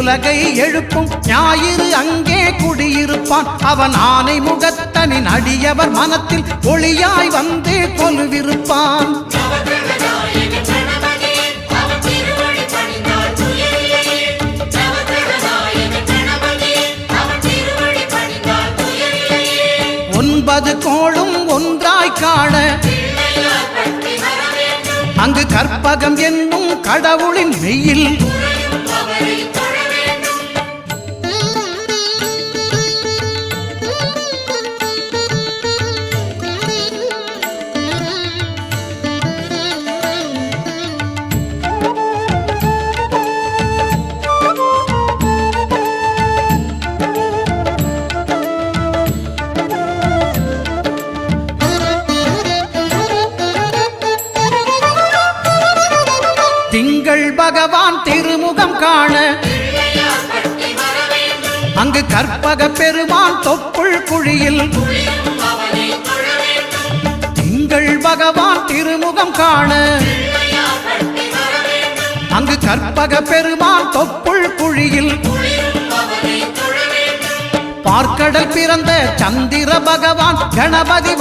உலகை எழுப்பும் ஞாயிறு அங்கே குடியிருப்பான். அவன் ஆனை முகத்தனின் அடியவர் மனத்தில் ஒளியாய் வந்து கொலுவிருப்பான். ஒன்பது கோளும் ஒன்றாய் காண அங்கு கற்பகம் என்னும் கடவுளின் மெய்யில் திங்கள் பகவான் திருமுகம் காண அங்கு கற்பக பெருமான் தொப்புள் குழியில் திங்கள் பகவான் திருமுகம் காண அங்கு கற்பக பெருமான் தொப்புள் குழியில் பார்க்கடல் பிறந்த சந்திர பகவான் கணபதி